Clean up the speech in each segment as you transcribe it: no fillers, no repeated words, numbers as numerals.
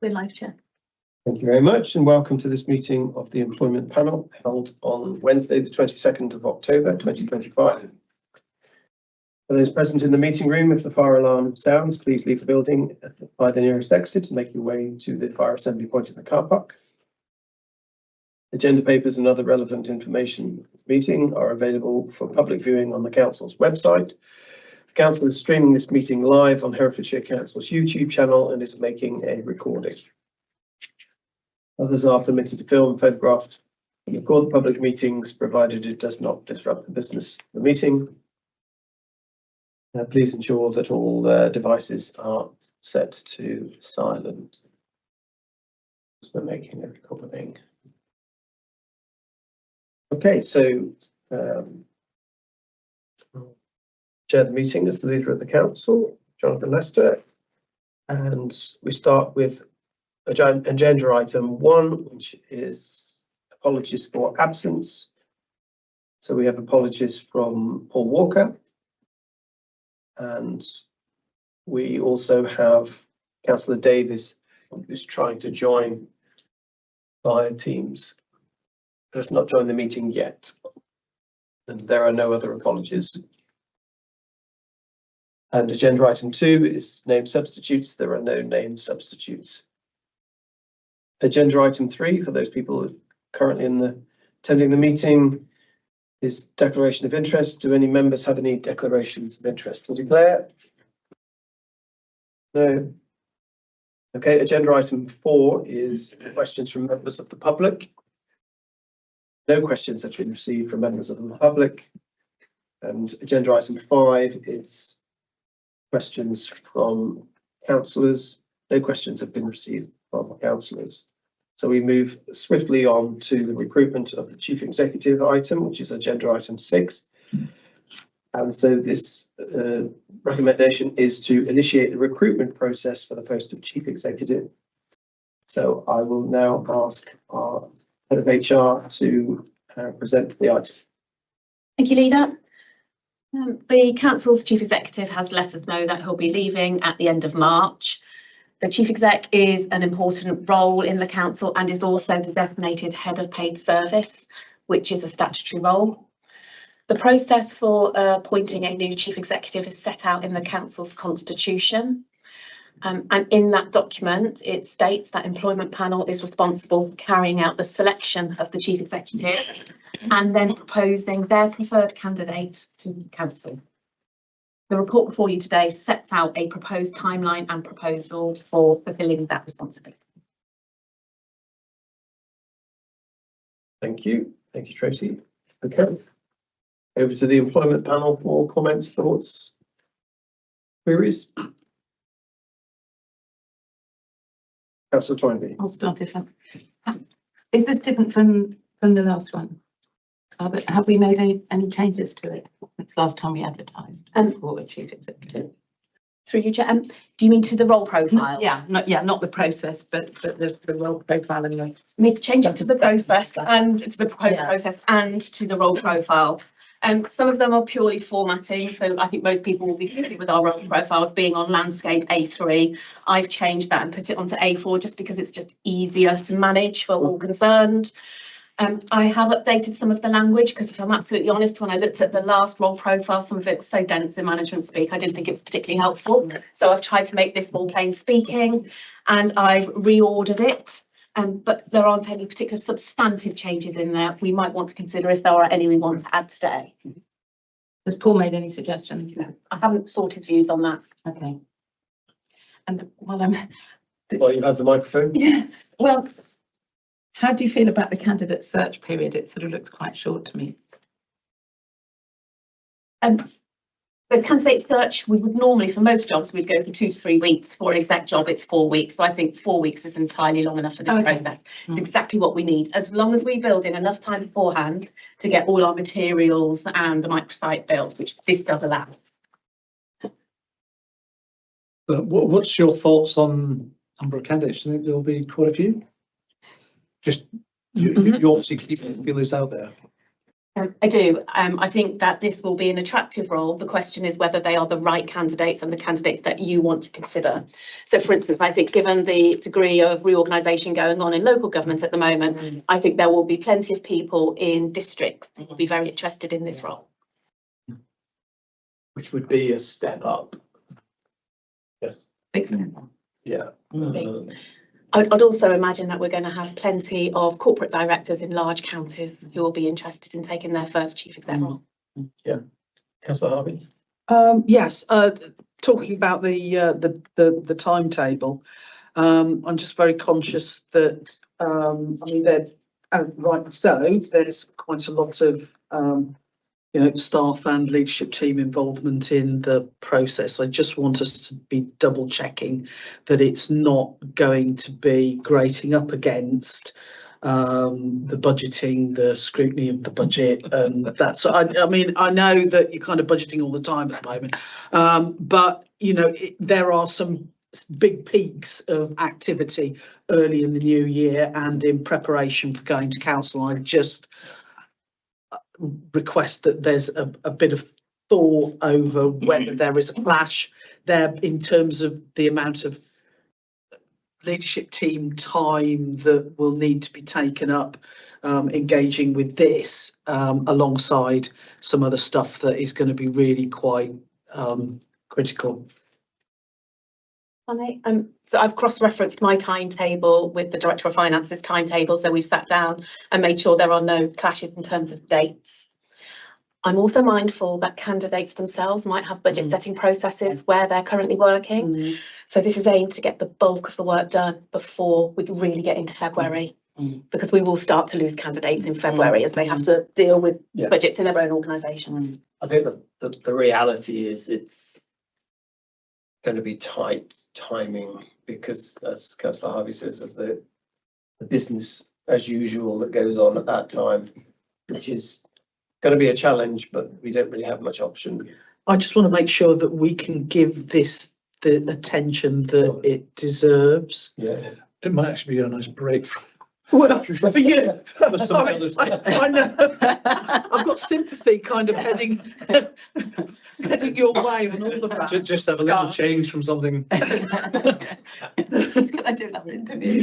We're live, Chair. Thank you very much, and welcome to this meeting of the Employment Panel held on Wednesday, the 22nd of October 2025. For those present in the meeting room, if the fire alarm sounds, please leave the building by the nearest exit and make your way to the fire assembly point in the car park. Agenda papers and other relevant information for the meeting are available for public viewing on the Council's website. The Council is streaming this meeting live on Herefordshire Council's YouTube channel and is making a recording. Others are permitted to film, photograph, and record public meetings, provided it does not disrupt the business of the meeting. Please ensure that all devices are set to silent as we're making a recording. Okay, so chair the meeting as the leader of the council, Jonathan Lester, and we start with agenda item 1, which is apologies for absence. So we have apologies from Paul Walker, and we also have Councillor Davis, who's trying to join via Teams. Does not join the meeting yet, and there are no other apologies. And agenda item 2 is name substitutes. There are no name substitutes. Agenda item 3, for those people currently attending the meeting, is declaration of interest. Do any members have any declarations of interest to declare? No. Okay, agenda item 4 is questions from members of the public. No questions have been received from members of the public. And agenda item 5 is questions from councillors. No questions have been received from councillors. So we move swiftly on to the recruitment of the chief executive item, which is agenda item 6. And so this recommendation is to initiate the recruitment process for the post of chief executive. So I will now ask our head of HR to present the item. Thank you, Leader. The council's chief executive has let us know that he'll be leaving at the end of March. The chief exec is an important role in the council and is also the designated head of paid service, which is a statutory role. The process for appointing a new chief executive is set out in the council's constitution. And in that document, it states that Employment Panel is responsible for carrying out the selection of the chief executive and then proposing their preferred candidate to council. The report before you today sets out a proposed timeline and proposal for fulfilling that responsibility. Thank you. Thank you, Tracy. Okay. Over to the Employment Panel for comments, thoughts, queries. Councillor Toynbee. I'll start if is this different from the last one? Have we made any changes to it since last time we advertised for a chief executive? Through you, Chair. Do you mean to the role profile? Not the process, but the role profile anyway. Make changes to the process and to the proposed process and to the role profile. Some of them are purely formatting, so I think most people will be familiar with our role profiles being on landscape A3. I've changed that and put it onto A4 just because it's just easier to manage for all concerned. I have updated some of the language because, if I'm absolutely honest, when I looked at the last role profile, some of it was so dense in management speak, I didn't think it was particularly helpful. So I've tried to make this more plain speaking and I've reordered it. But there aren't any particular substantive changes in there. We might want to consider if there are any we want to add today. Has Paul made any suggestions? No, I haven't sought his views on that. Okay. And Well, you have the microphone. Yeah. Well, how do you feel about the candidate search period? It sort of looks quite short to me. The candidate search, we would normally, for most jobs, we'd go for 2 to 3 weeks. For an exec job, it's 4 weeks. So I think 4 weeks is entirely long enough for this process. It's exactly what we need. As long as we build in enough time beforehand to get all our materials and the microsite built, which this does allow. What's your thoughts on number of candidates? Do you think there'll be quite a few? Just you obviously keep feelers out there. I do. I think that this will be an attractive role. The question is whether they are the right candidates and the candidates that you want to consider. So, for instance, I think given the degree of reorganisation going on in local government at the moment, I think there will be plenty of people in districts who will be very interested in this role. Which would be a step up. Yeah. I'd also imagine that we're going to have plenty of corporate directors in large counties who will be interested in taking their first chief exec role. Yeah. Councillor Harvey? Yes, talking about the timetable, I'm just very conscious that, I mean, right, so there's quite a lot of, staff and leadership team involvement in the process. I just want us to be double checking that it's not going to be grating up against the budgeting, the scrutiny of the budget, and that's. I mean, I know that you're kind of budgeting all the time at the moment, but there are some big peaks of activity early in the new year and in preparation for going to council. I just request that there's a bit of thought over whether there is a clash there in terms of the amount of leadership team time that will need to be taken up engaging with this alongside some other stuff that is going to be really quite critical. So I've cross-referenced my timetable with the Director of Finance's timetable, so we've sat down and made sure there are no clashes in terms of dates. I'm also mindful that candidates themselves might have budget setting processes where they're currently working. So this is aimed to get the bulk of the work done before we really get into February, because we will start to lose candidates in February as they have to deal with budgets in their own organisations. I think the reality is it's going to be tight timing because, as Councillor Harvey says, of the business as usual that goes on at that time, which is going to be a challenge, but we don't really have much option. I just want to make sure that we can give this the attention that it deserves. Yeah, It might actually be a nice break from. Well, for you, For some others. I know. I've got sympathy kind of heading your way on all of that. Just have a little change from something. It's gonna do another interview.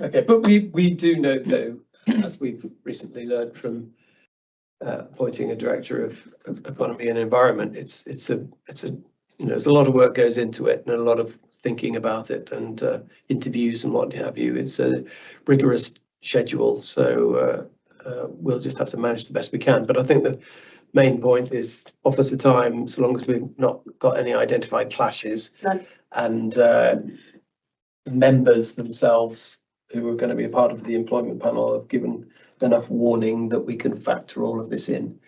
okay, but we do know though, as we've recently learned from appointing a director of economy and environment, it's a there's a lot of work goes into it and a lot of thinking about it and interviews and what have you. It's a rigorous schedule, so we'll just have to manage the best we can. But I think the main point is officer time, so long as we've not got any identified clashes. No. And members themselves who are going to be a part of the employment panel have given enough warning that we can factor all of this in.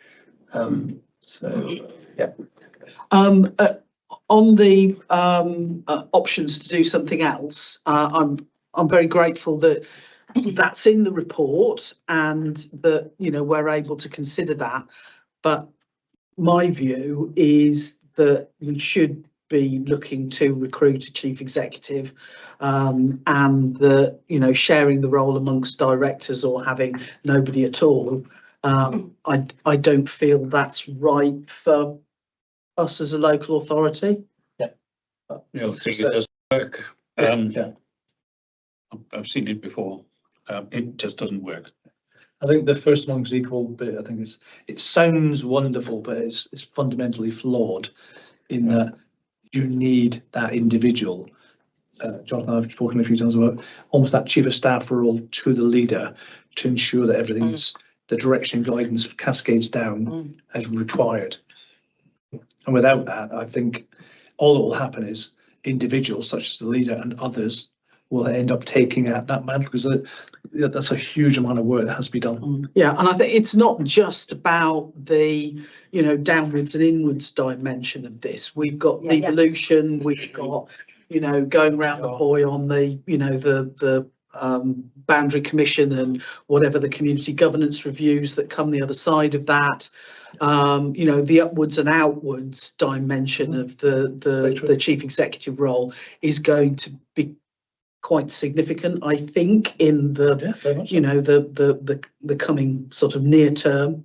On the options to do something else, I'm very grateful that that's in the report and that we're able to consider that. But my view is that we should be looking to recruit a chief executive, and that sharing the role amongst directors or having nobody at all. I don't feel that's right for us as a local authority. I think it doesn't work. I've seen it before. It just doesn't work. I think the first amongst equal bit, I think it sounds wonderful, but it's fundamentally flawed in that you need that individual. Jonathan, I've spoken a few times about almost that chief of staff role to the leader to ensure that everything's the direction and guidance cascades down as required. And without that, I think all that will happen is individuals such as the leader and others will end up taking out that mantle, because that's a huge amount of work that has to be done. Yeah, and I think it's not just about the downwards and inwards dimension of this. We've got devolution, we've got going round the boy on the boundary commission and whatever the community governance reviews that come the other side of that. The upwards and outwards dimension of the chief executive role is going to be quite significant, I think, in the the coming sort of near term.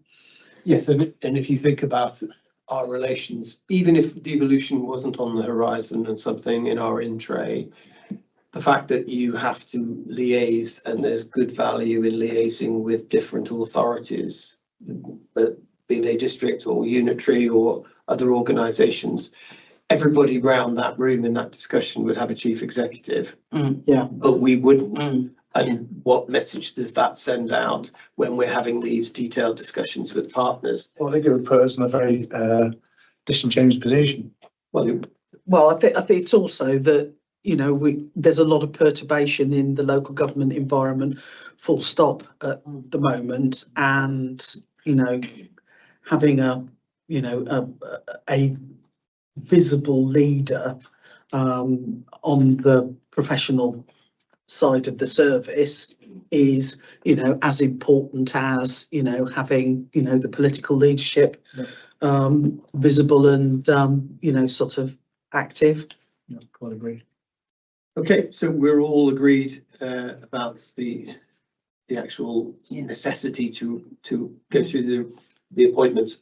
Yes, and if you think about our relations, even if devolution wasn't on the horizon and something in our in tray, the fact that you have to liaise and there's good value in liaising with different authorities, but be they district or unitary or other organisations, everybody round that room in that discussion would have a chief executive, Yeah. but we wouldn't. And what message does that send out when we're having these detailed discussions with partners? Well, I think it would put us in a very disenchanged position. Well, Well, I think it's also that, you know, there's a lot of perturbation in the local government environment, full stop at the moment, and, you know, having a visible leader on the professional side of the service is, you know, as important as, you know, having, you know, the political leadership visible and, you know, sort of active. Yeah, quite agree. okay, so we're all agreed about the actual necessity to go through the appointment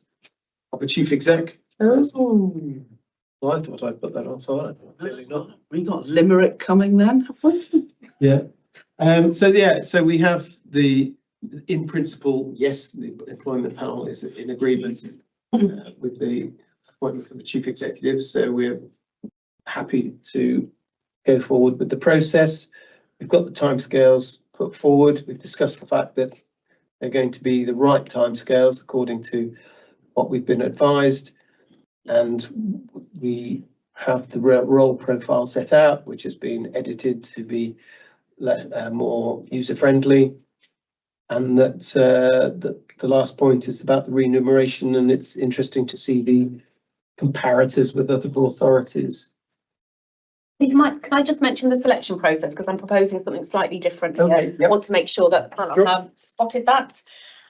of a chief exec. Well, I thought I'd put that on, so clearly not. We got Limerick coming then, have we? Yeah. So we have in principle, yes, the employment panel is in agreement with the appointment of the chief executive. So we're happy to go forward with the process. We've got the timescales put forward. We've discussed the fact that they're going to be the right timescales according to what we've been advised. And we have the role profile set out, which has been edited to be more user-friendly. And that the last point is about the remuneration, and it's interesting to see the comparators with other authorities. Can I just mention the selection process, because I'm proposing something slightly different here. Okay, yep. I want to make sure that the panel have spotted that.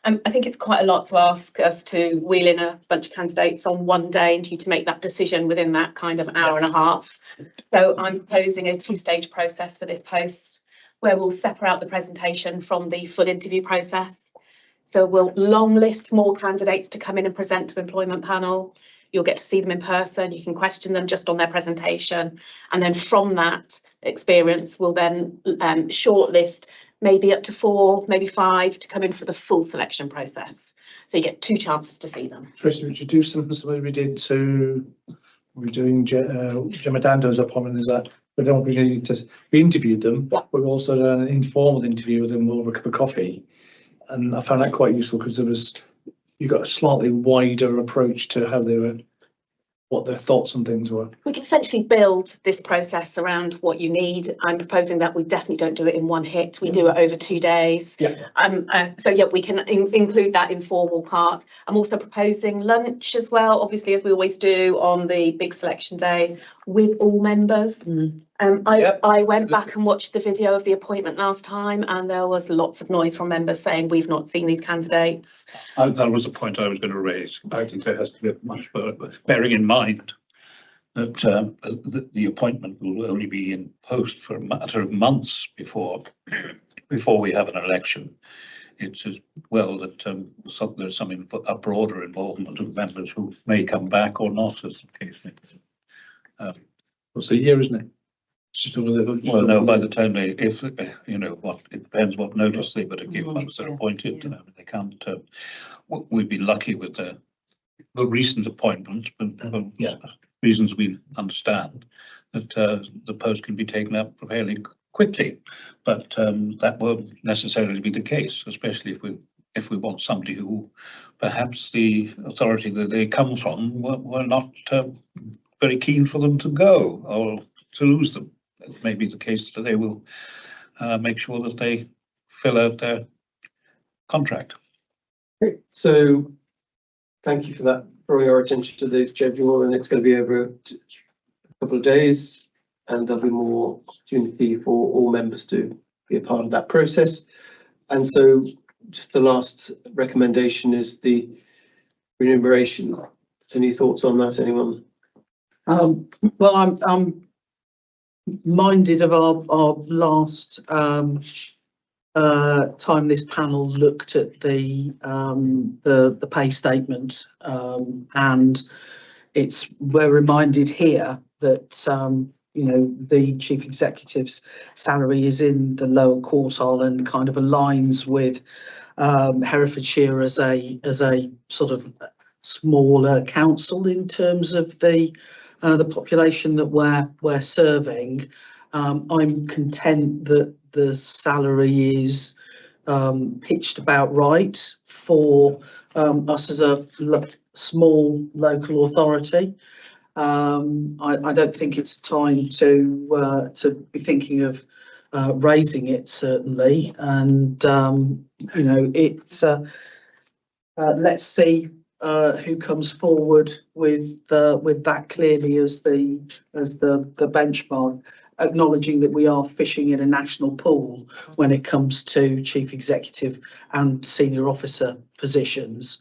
I think it's quite a lot to ask us to wheel in a bunch of candidates on one day and you to make that decision within that kind of hour and a half. So I'm proposing a 2-stage process for this post, where we'll separate out the presentation from the full interview process. So we'll long list more candidates to come in and present to employment panel. You'll get to see them in person. You can question them just on their presentation. And then from that experience, we'll then shortlist maybe up to 4, maybe 5 to come in for the full selection process. So you get 2 chances to see them. Tracy, would you do something similar we did to, we're doing Gemma Dando's appointment, is that we don't really need to, we interviewed them, Yeah. but we've also done an informal interview with them over a cup of coffee. And I found that quite useful because you got a slightly wider approach to how they were, what their thoughts and things were. We can essentially build this process around what you need. I'm proposing that we definitely don't do it in one hit. We do it over 2 days. Yeah. So yeah, we can include that informal part. I'm also proposing lunch as well, obviously, as we always do on the big selection day with all members. Yep, I went absolutely. back and watched the video of the appointment last time, and there was lots of noise from members saying we've not seen these candidates. That was the point I was going to raise. I think there has to be much bearing in mind that the appointment will only be in post for a matter of months before we have an election. It's as well that there's some a broader involvement of members who may come back or not, as the case may be. It's a year, isn't it? It's just Well, no, by the time they, if, you know, it depends what notice they better give once they're appointed, you know, they can't, we've been lucky with the recent appointment, but for reasons we understand, that the post can be taken up fairly quickly, but that won't necessarily be the case, especially if we want somebody who perhaps the authority that they come from were not very keen for them to go or to lose them. It may be the case that they will make sure that they fill out their contract. Great. So thank you for that, drawing our attention to the schedule, and it's going to be over a couple of days, and there'll be more opportunity for all members to be a part of that process. And so just the last recommendation is the remuneration. Any thoughts on that, anyone? Well, I'm minded of our last time this panel looked at the pay statement, and we're reminded here that you know, the chief executive's salary is in the lower quartile and kind of aligns with Herefordshire as a sort of smaller council in terms of the population that we're serving. I'm content that the salary is pitched about right for us as a small local authority. I don't think it's time to be thinking of raising it, certainly, and you know, let's see who comes forward with that clearly as the benchmark, acknowledging that we are fishing in a national pool when it comes to chief executive and senior officer positions.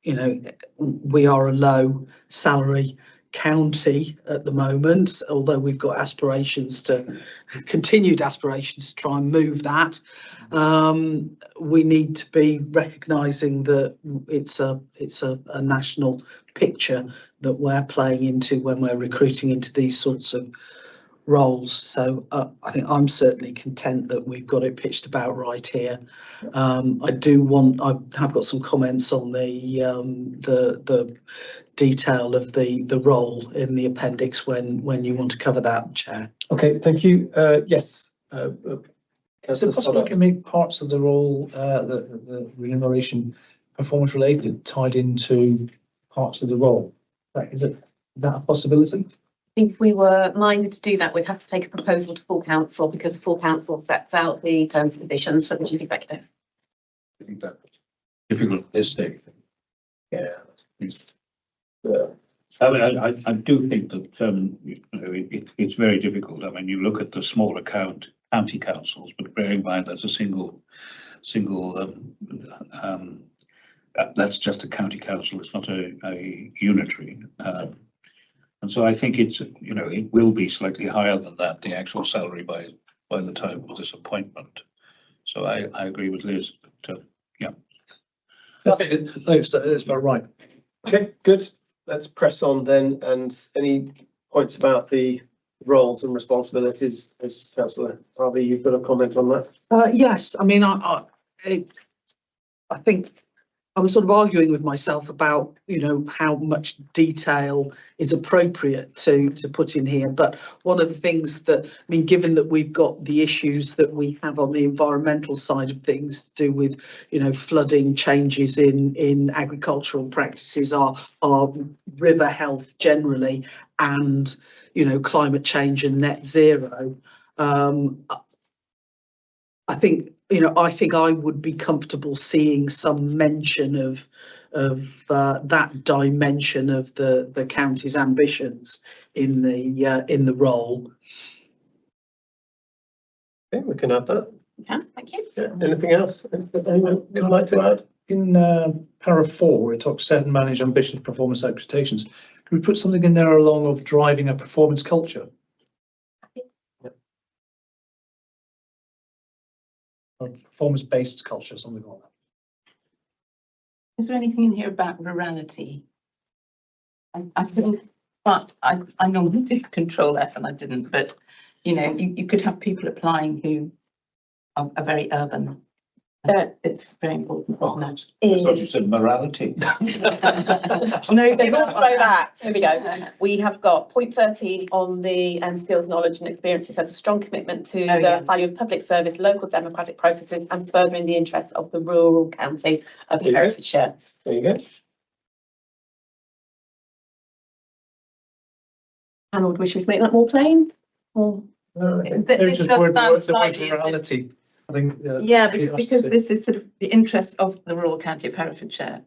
You know, we are a low salary county at the moment, although we've got continued aspirations to try and move that. We need to be recognising that it's a national picture that we're playing into when we're recruiting into these sorts of roles. So I think I'm certainly content that we've got it pitched about right here. I have got some comments on the detail of the role in the appendix when you want to cover that, Chair. Okay, thank you. Yes. Is it possible we can make parts of the role, the remuneration performance related, tied into parts of the role? Is that a possibility? If we were minded to do that, we'd have to take a proposal to full council, because full council sets out the terms and conditions for the chief executive. I think that's difficult at this stage. Yeah. I mean, I do think that you know, it's very difficult. I mean, you look at the smaller county councils, but bearing in mind that's a single that's just a county council. It's not a unitary. And so I think it's, you know, it will be slightly higher than that, the actual salary by the time of this appointment. So I agree with Liz. But, yeah. I think it's about right. Okay, good. Let's press on then. And any points about the roles and responsibilities as Councillor Harvey, you've got a comment on that? Yes, I mean, I think I was sort of arguing with myself about, you know, how much detail is appropriate to put in here. But one of the things that, I mean, given that we've got the issues that we have on the environmental side of things to do with, you know, flooding, changes in agricultural practices, our river health generally, and, you know, climate change and net zero, I think I would be comfortable seeing some mention of that dimension of the county's ambitions in the role. Okay, we can add that. Yeah, thank you. Yeah. Anything else? Anyone would like to add? In paragraph 4, it talks set and manage ambitious performance expectations. Can we put something in there along of driving a performance culture? Or performance-based culture, something like that. Is there anything in here about rurality? I think, but I normally do Control F and I didn't, but you know, you could have people applying who are very urban. It's very important. I thought you said morality. No, they will throw that. Here we go. We have got point 13 on the skills, knowledge and experience. It says a strong commitment to the value of public service, local democratic processes and furthering the interests of the rural county of Herefordshire. There you go. And would wish we to make that more plain? Or This Just does word sound slightly as if- morality. I think. Yeah, because this is sort of the interests of the rural county of Herefordshire.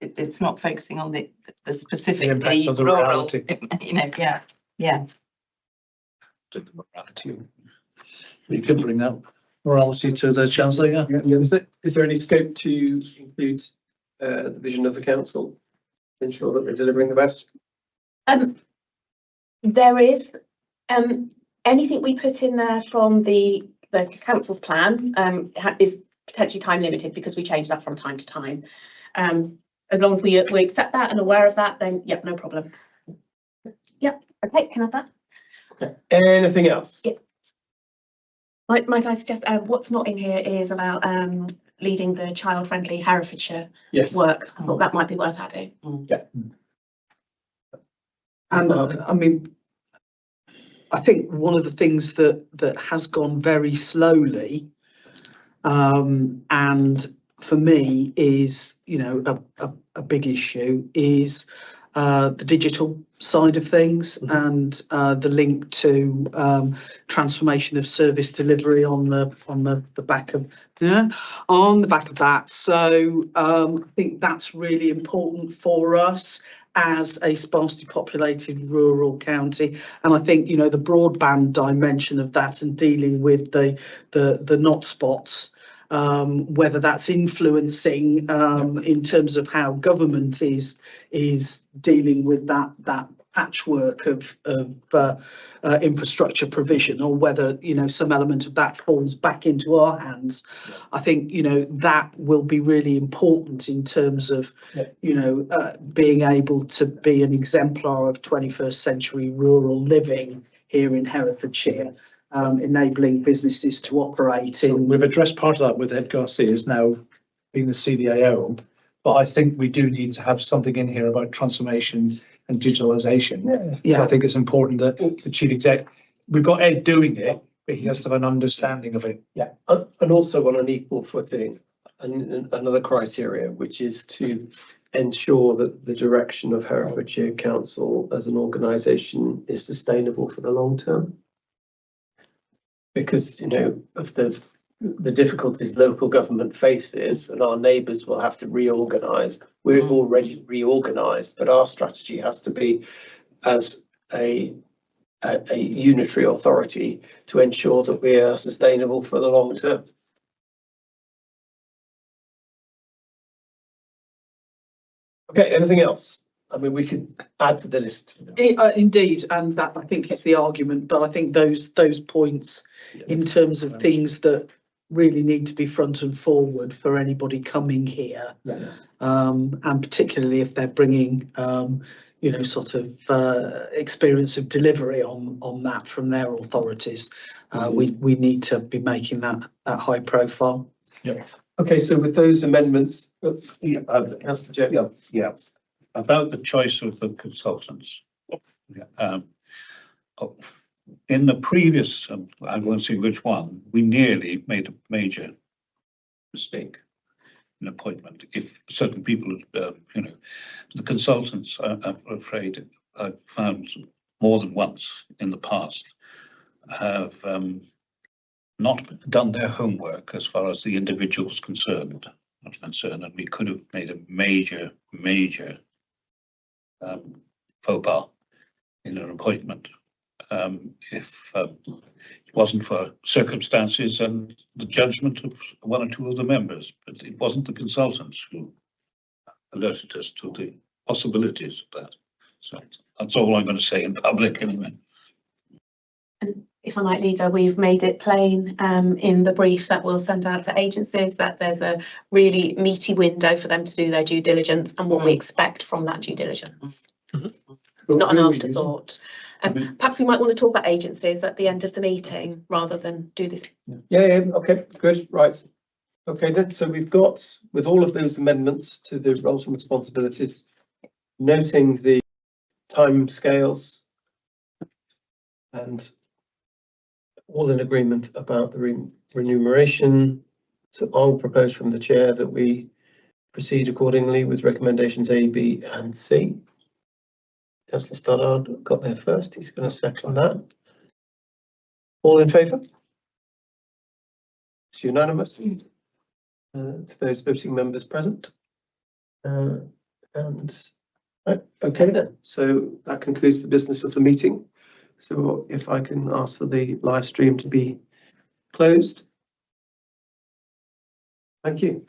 It's not focusing on the specifically impact of the rural, rurality. you know, yeah. Morality. You could bring that morality to the Chancellor, yeah. Is there any scope to include the vision of the council, ensure that we're delivering the best? There is anything we put in there from the the council's plan is potentially time limited because we change that from time to time. As long as we accept that and aware of that, then yeah, no problem. Yep, okay, can I have that? Okay. Anything else? Yeah. Might I suggest what's not in here is about leading the child-friendly Herefordshire Yes. work. I thought that might be worth adding. And I mean, I think one of the things that has gone very slowly, and for me is, you know, a big issue is the digital side of things and the link to transformation of service delivery on the back of that. So I think that's really important for us as a sparsely populated rural county, and I think, you know, the broadband dimension of that and dealing with the not spots, whether that's influencing in terms of how government is dealing with that patchwork of infrastructure provision, or whether, you know, some element of that falls back into our hands. I think, you know, that will be really important in terms of, you know, being able to be an exemplar of 21st century rural living here in Herefordshire. Enabling businesses to operate So in. we've addressed part of that with Ed Garcia's now being the CDAO, but I think we do need to have something in here about transformation and digitalisation. Yeah. I think it's important that the chief exec, we've got Ed doing it, but he has to have an understanding of it. Yeah, and also on an equal footing, and another criteria, which is to ensure that the direction of Herefordshire Council as an organisation is sustainable for the long term. Because, you know, of the difficulties local government faces, and our neighbours will have to reorganise. We're already reorganised, but our strategy has to be as a unitary authority to ensure that we are sustainable for the long term. Okay, anything else? I mean, we could add to the list. Indeed, and that I think is the argument, but I think those points in terms of things that really need to be front and forward for anybody coming here, and particularly if they're bringing you know, sort of experience of delivery on that from their authorities, we need to be making that high profile. Yeah. Okay, so with those amendments, Councillor Joe. Yeah. About the choice of the consultants. In the previous, I won't say which one, we nearly made a major mistake in appointment. If certain people, you know, the consultants, I'm afraid, I've found more than once in the past have not done their homework as far as the individual's concerned, and we could have made a major faux pas in an appointment if it wasn't for circumstances and the judgment of one or two of the members. But it wasn't the consultants who alerted us to the possibilities of that. So that's all I'm going to say in public anyway. And if I might, Leader, we've made it plain in the brief that we'll send out to agencies that there's a really meaty window for them to do their due diligence and what we expect from that due diligence. It's not an afterthought. Perhaps we might want to talk about agencies at the end of the meeting rather than do this. Yeah, okay, good, right. Okay, then, so we've got, with all of those amendments to the roles and responsibilities, noting the time scales and all in agreement about the remuneration. So I'll propose from the chair that we proceed accordingly with recommendations A, B and C. Councillor Stoddard got there first. He's going to second that. All in favour? It's unanimous. To those voting members present. Okay then, so that concludes the business of the meeting. So if I can ask for the live stream to be closed. Thank you.